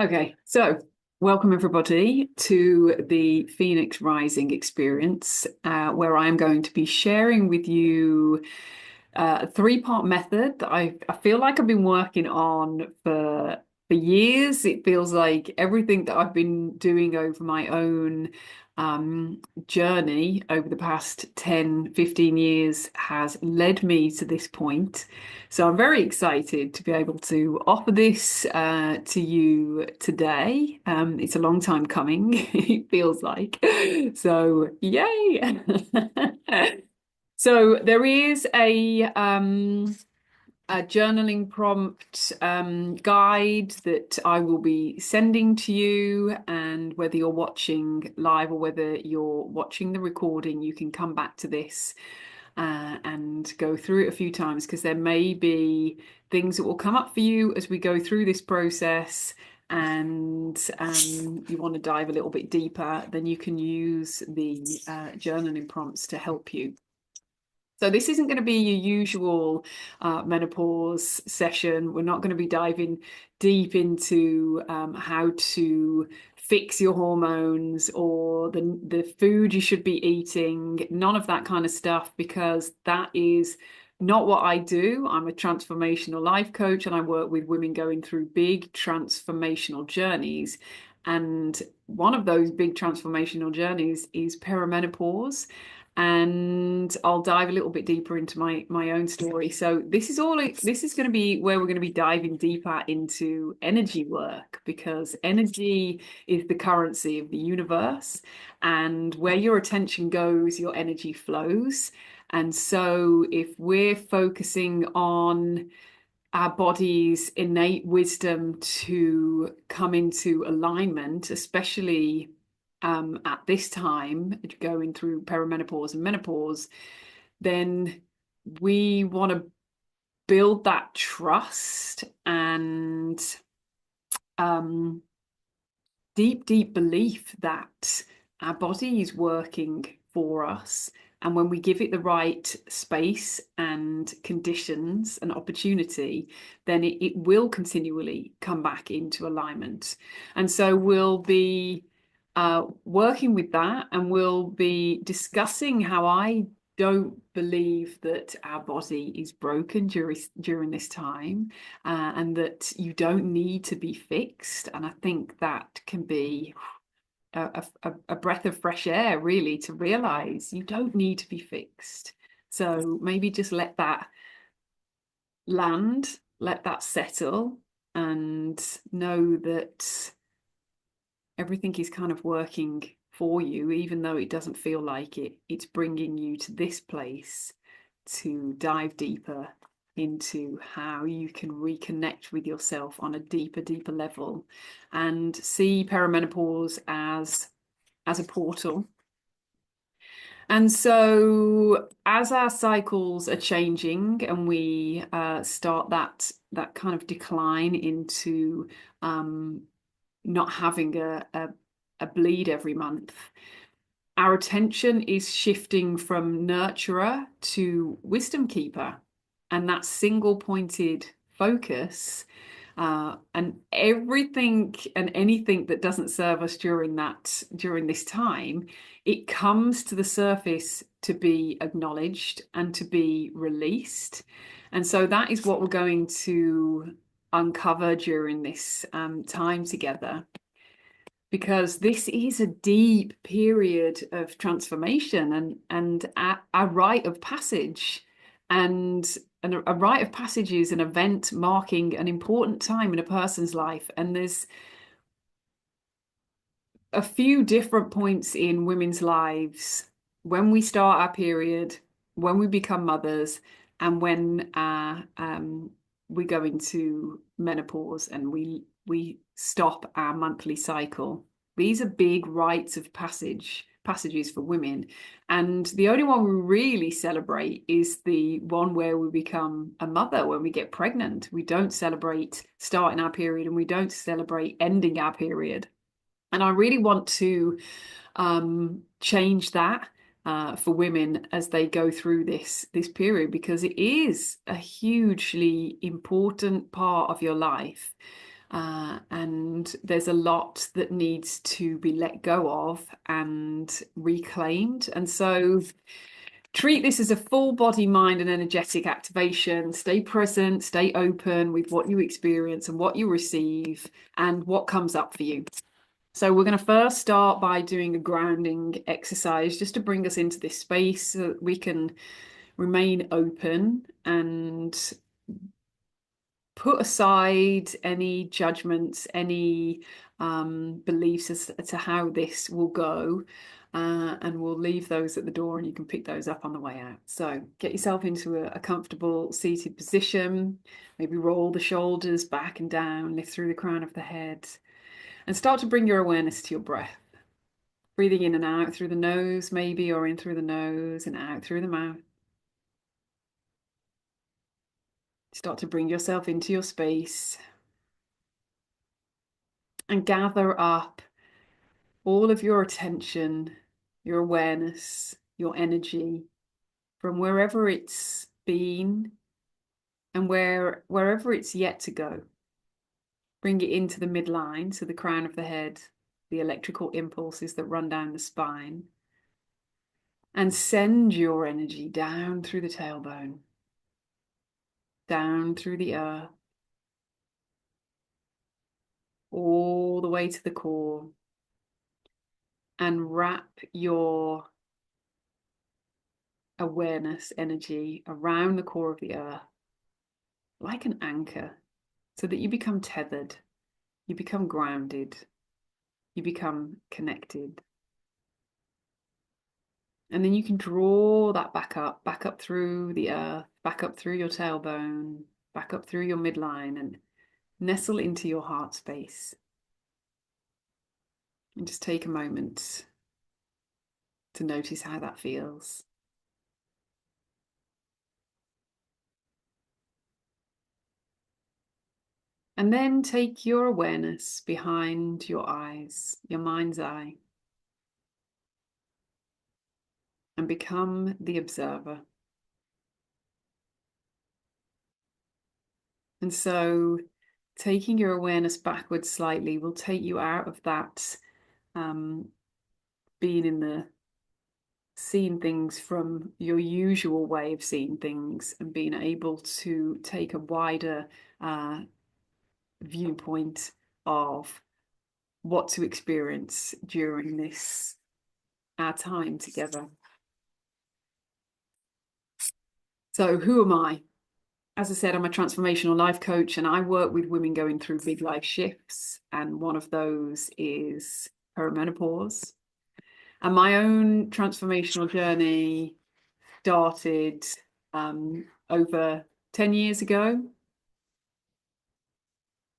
Okay, so welcome everybody to the Phoenix Rising experience, where I'm going to be sharing with you a three-part method that I feel like I've been working on for years. It feels like everything that I've been doing over my own journey over the past 10, 15 years has led me to this point. So I'm very excited to be able to offer this to you today. It's a long time coming, it feels like. So, yay! So there is a journaling prompt guide that I will be sending to you, and whether you're watching live or whether you're watching the recording, you can come back to this and go through it a few times, because there may be things that will come up for you as we go through this process. And you want to dive a little bit deeper, then you can use the journaling prompts to help you. So this isn't going to be your usual menopause session. We're not going to be diving deep into how to fix your hormones or the food you should be eating. None of that kind of stuff, because that is not what I do. I'm a transformational life coach, and I work with women going through big transformational journeys. And one of those big transformational journeys is perimenopause, and I'll dive a little bit deeper into my own story. So this is going to be where we're going to be diving deeper into energy work, because energy is the currency of the universe, and where your attention goes, your energy flows. And so if we're focusing on our body's innate wisdom to come into alignment, especially at this time, going through perimenopause and menopause, then we want to build that trust and um, deep belief that our body is working for us. And when we give it the right space and conditions and opportunity, then it will continually come back into alignment. And so we'll be working with that, and we'll be discussing how I don't believe that our body is broken during this time, and that you don't need to be fixed. And I think that can be a breath of fresh air, really, to realize you don't need to be fixed. So maybe just let that land, let that settle, and know that everything is kind of working for you, even though it doesn't feel like it. It's bringing you to this place to dive deeper into how you can reconnect with yourself on a deeper level, and see perimenopause as a portal. And so as our cycles are changing, and we start that kind of decline into not having a bleed every month, our attention is shifting from nurturer to wisdom keeper. And that single pointed focus, and everything and anything that doesn't serve us during this time, it comes to the surface to be acknowledged and to be released. And so that is what we're going to uncover during this time together, because this is a deep period of transformation, and a rite of passage. And a rite of passage is an event marking an important time in a person's life. And there's a few different points in women's lives: when we start our period, when we become mothers, and when we go into menopause and we stop our monthly cycle. These are big rites of passages for women. And the only one we really celebrate is the one where we become a mother, when we get pregnant. We don't celebrate starting our period, and we don't celebrate ending our period. And I really want to change that for women as they go through this period, because it is a hugely important part of your life. And there's a lot that needs to be let go of and reclaimed. And so treat this as a full body, mind, and energetic activation. Stay present, stay open with what you experience and what you receive and what comes up for you. So we're going to first start by doing a grounding exercise just to bring us into this space so that we can remain open and put aside any judgments, any beliefs as to how this will go. And we'll leave those at the door and you can pick those up on the way out. So get yourself into a comfortable seated position. Maybe roll the shoulders back and down, lift through the crown of the head, and start to bring your awareness to your breath. Breathing in and out through the nose, maybe, or in through the nose and out through the mouth. Start to bring yourself into your space and gather up all of your attention, your awareness, your energy from wherever it's been and wherever it's yet to go. Bring it into the midline, so the crown of the head, the electrical impulses that run down the spine, and send your energy down through the tailbone, down through the earth, all the way to the core, and wrap your awareness energy around the core of the earth like an anchor so that you become tethered, you become grounded, you become connected. And then you can draw that back up through the earth, back up through your tailbone, back up through your midline, and nestle into your heart space. And just take a moment to notice how that feels. And then take your awareness behind your eyes, your mind's eye, and become the observer. And so taking your awareness backwards slightly will take you out of that being in the seeing things from your usual way of seeing things and being able to take a wider viewpoint of what to experience during this our time together. So who am I? As I said, I'm a transformational life coach and I work with women going through big life shifts. And one of those is perimenopause. And my own transformational journey started over 10 years ago.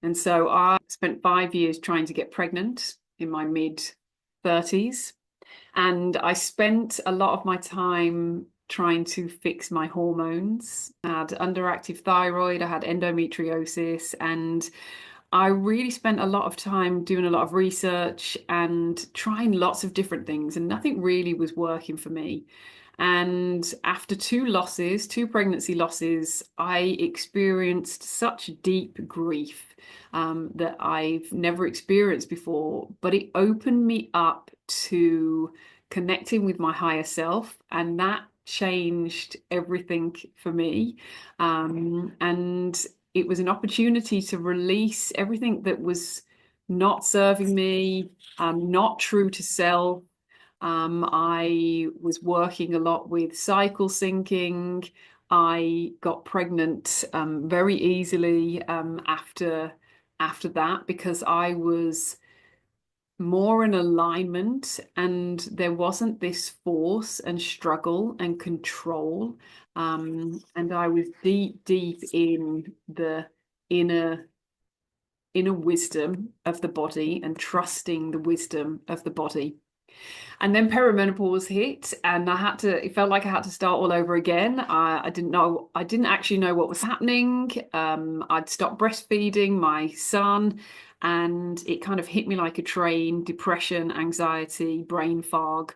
And so I spent 5 years trying to get pregnant in my mid-30s. And I spent a lot of my time trying to fix my hormones. I had underactive thyroid, I had endometriosis, and I really spent a lot of time doing a lot of research and trying lots of different things, and nothing really was working for me. And after two pregnancy losses, I experienced such deep grief that I've never experienced before, but it opened me up to connecting with my higher self, and that changed everything for me. And it was an opportunity to release everything that was not serving me, not true to self. I was working a lot with cycle syncing. I got pregnant very easily after that because I was more in alignment and there wasn't this force and struggle and control. And I was deep in the inner wisdom of the body and trusting the wisdom of the body. And then perimenopause hit and it felt like I had to start all over again. I didn't actually know what was happening. I'd stopped breastfeeding my son and it kind of hit me like a train: depression, anxiety, brain fog,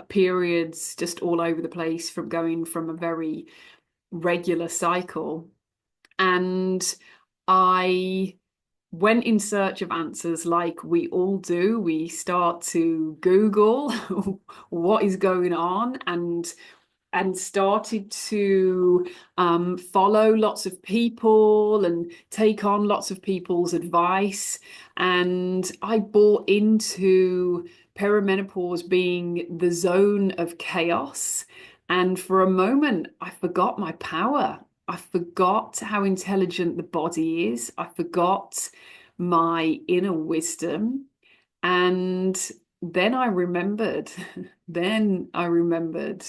periods just all over the place from going from a very regular cycle. And I went in search of answers like we all do. We start to Google what is going on, and started to follow lots of people and take on lots of people's advice. And I bought into perimenopause being the zone of chaos. And for a moment, I forgot my power. I forgot how intelligent the body is. I forgot my inner wisdom. And then I remembered, then I remembered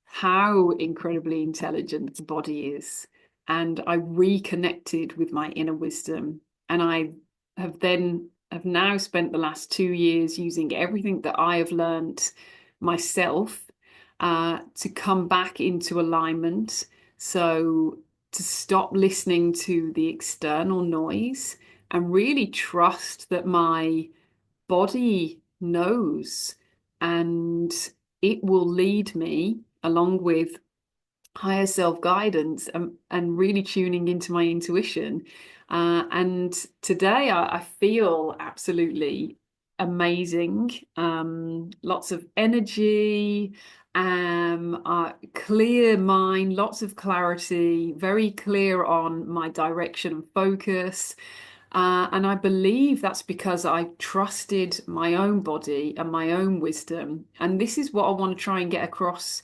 how incredibly intelligent the body is. And I reconnected with my inner wisdom. And I have now spent the last 2 years using everything that I have learned myself to come back into alignment. So to stop listening to the external noise and really trust that my body knows, and it will lead me along with higher self guidance, and really tuning into my intuition. And today I feel absolutely amazing. Lots of energy, clear mind, lots of clarity, very clear on my direction and focus. And I believe that's because I trusted my own body and my own wisdom. And this is what I want to try and get across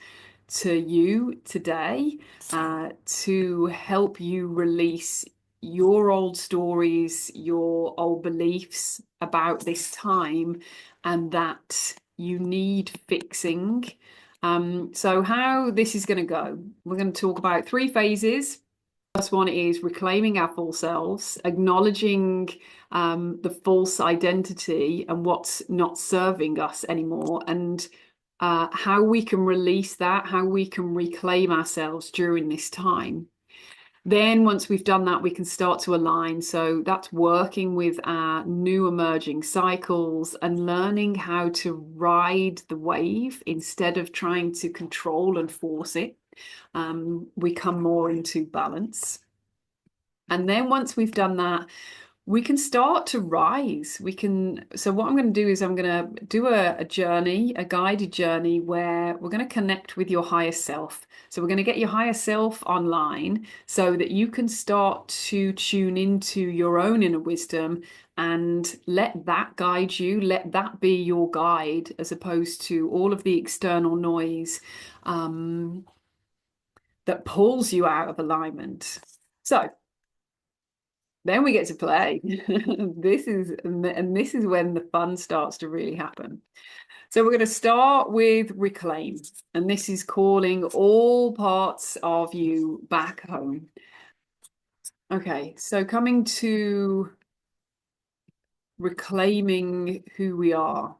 to you today, to help you release your old stories, your old beliefs about this time, and that you need fixing. So how this is going to go, we're going to talk about 3 phases. First one is reclaiming our full selves, acknowledging the false identity and what's not serving us anymore, and how we can release that, how we can reclaim ourselves during this time. Then once we've done that, we can start to align. So that's working with our new emerging cycles and learning how to ride the wave instead of trying to control and force it. We come more into balance. And then once we've done that, we can start to rise. So what I'm going to do is I'm going to do a journey, a guided journey, where we're going to connect with your higher self. So we're going to get your higher self online so that you can start to tune into your own inner wisdom and let that guide you, let that be your guide, as opposed to all of the external noise that pulls you out of alignment. So then we get to play. This is when the fun starts to really happen. So we're going to start with reclaim, and this is calling all parts of you back home. Okay, so coming to reclaiming who we are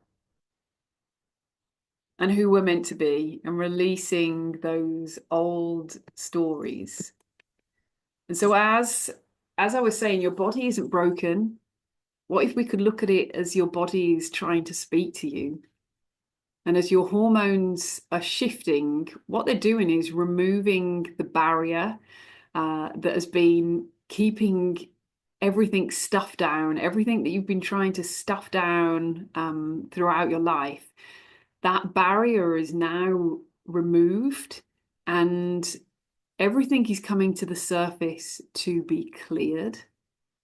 and who we're meant to be, and releasing those old stories. And so as I was saying, your body isn't broken. What if we could look at it as your body is trying to speak to you? And as your hormones are shifting, what they're doing is removing the barrier that has been keeping everything stuffed down, everything that you've been trying to stuff down throughout your life. That barrier is now removed, and everything is coming to the surface to be cleared,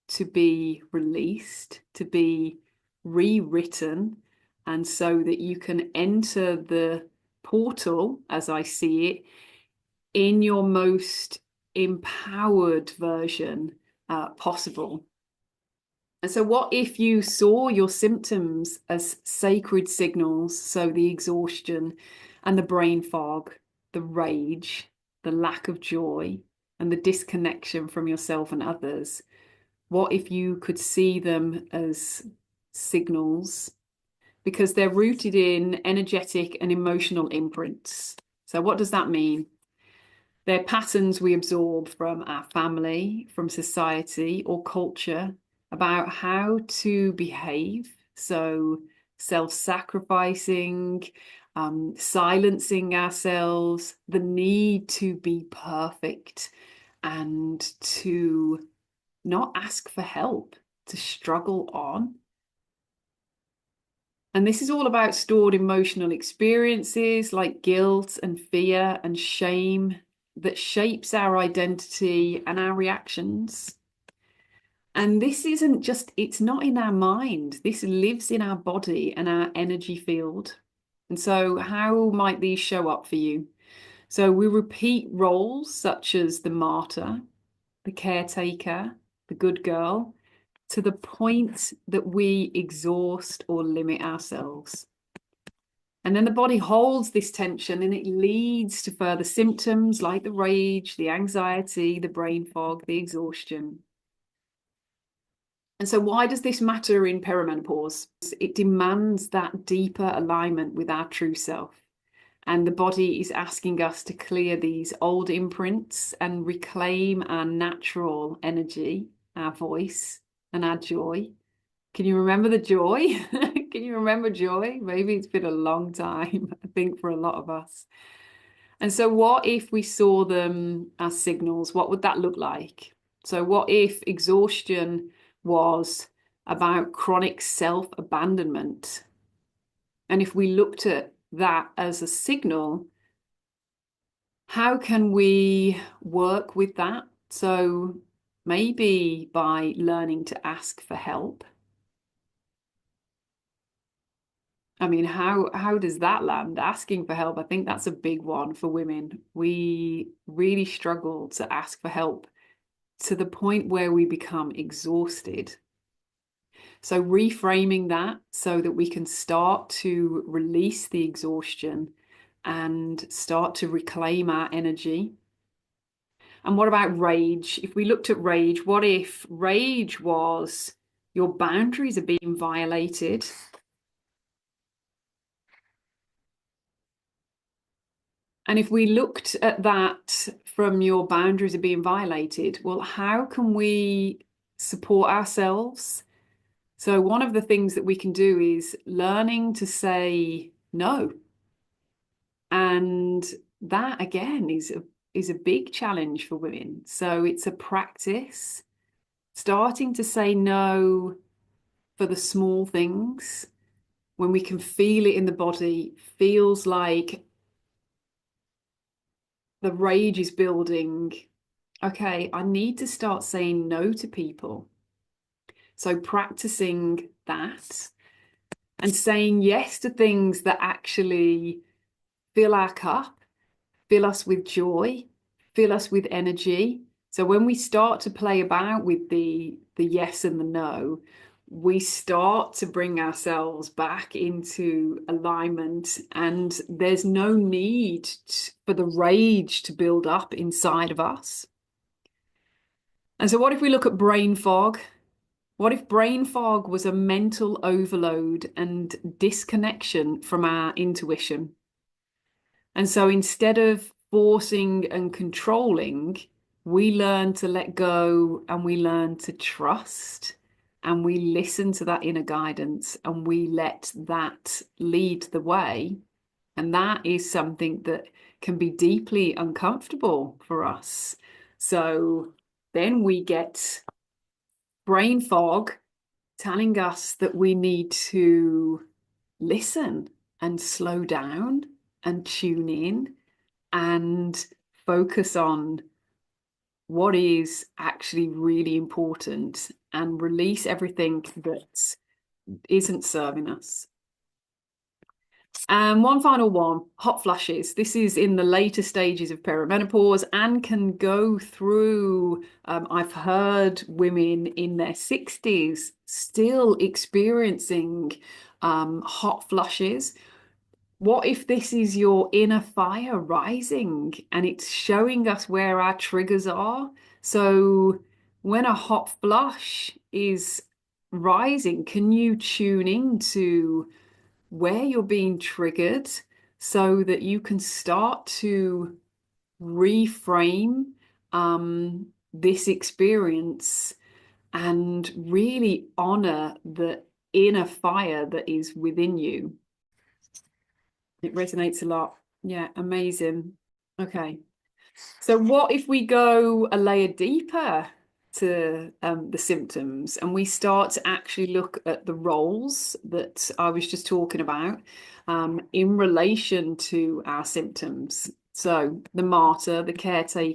to be released, to be rewritten, and so that you can enter the portal, as I see it, in your most empowered version possible. And so what if you saw your symptoms as sacred signals? So the exhaustion and the brain fog, the rage, the lack of joy, and the disconnection from yourself and others. What if you could see them as signals? Because they're rooted in energetic and emotional imprints. So what does that mean? They're patterns we absorb from our family, from society or culture about how to behave. So self-sacrificing, silencing ourselves, the need to be perfect, and to not ask for help. to struggle on. And this is all about stored emotional experiences like guilt and fear and shame that shapes our identity and our reactions. And this isn't just, it's not in our mind. This lives in our body and our energy field. And so how might these show up for you? So we repeat roles such as the martyr, the caretaker, the good girl, to the point that we exhaust or limit ourselves. And then the body holds this tension and it leads to further symptoms like the rage, the anxiety, the brain fog, the exhaustion. And so why does this matter in perimenopause? It demands that deeper alignment with our true self. And the body is asking us to clear these old imprints and reclaim our natural energy, our voice, and our joy. Can you remember the joy? Can you remember joy? Maybe it's been a long time, I think, for a lot of us. And so what if we saw them as signals? What would that look like? So what if exhaustion was about chronic self-abandonment? And if we looked at that as a signal, how can we work with that? So maybe by learning to ask for help. I mean, how does that land? Asking for help, I think that's a big one for women. We really struggle to ask for help to the point where we become exhausted. So reframing that so that we can start to release the exhaustion and start to reclaim our energy. And what about rage? If we looked at rage, what if rage was your boundaries are being violated? And if we looked at that from your boundaries are being violated, well, how can we support ourselves? So one of the things that we can do is learning to say no. And that again is a big challenge for women. So it's a practice, starting to say no for the small things when we can feel it in the body, feels like the rage is building. Okay, I need to start saying no to people. So practicing that and saying yes to things that actually fill our cup, fill us with joy, fill us with energy. So when we start to play about with the yes and the no, we start to bring ourselves back into alignment, and there's no need for the rage to build up inside of us. And so what if we look at brain fog? What if brain fog was a mental overload and disconnection from our intuition? And so instead of forcing and controlling, we learn to let go and we learn to trust and we listen to that inner guidance and we let that lead the way. And that is something that can be deeply uncomfortable for us. So then we get brain fog telling us that we need to listen and slow down and tune in and focus on what is actually really important and release everything that isn't serving us. And one final one, hot flushes. This is in the later stages of perimenopause and can go through, I've heard women in their 60s still experiencing hot flushes. What if this is your inner fire rising and it's showing us where our triggers are? So when a hot flush is rising, can you tune into where you're being triggered so that you can start to reframe this experience and really honor the inner fire that is within you? It resonates a lot. Yeah, amazing. Okay. So what if we go a layer deeper? to the symptoms, and we start to actually look at the roles that I was just talking about in relation to our symptoms. So the martyr, the caretaker,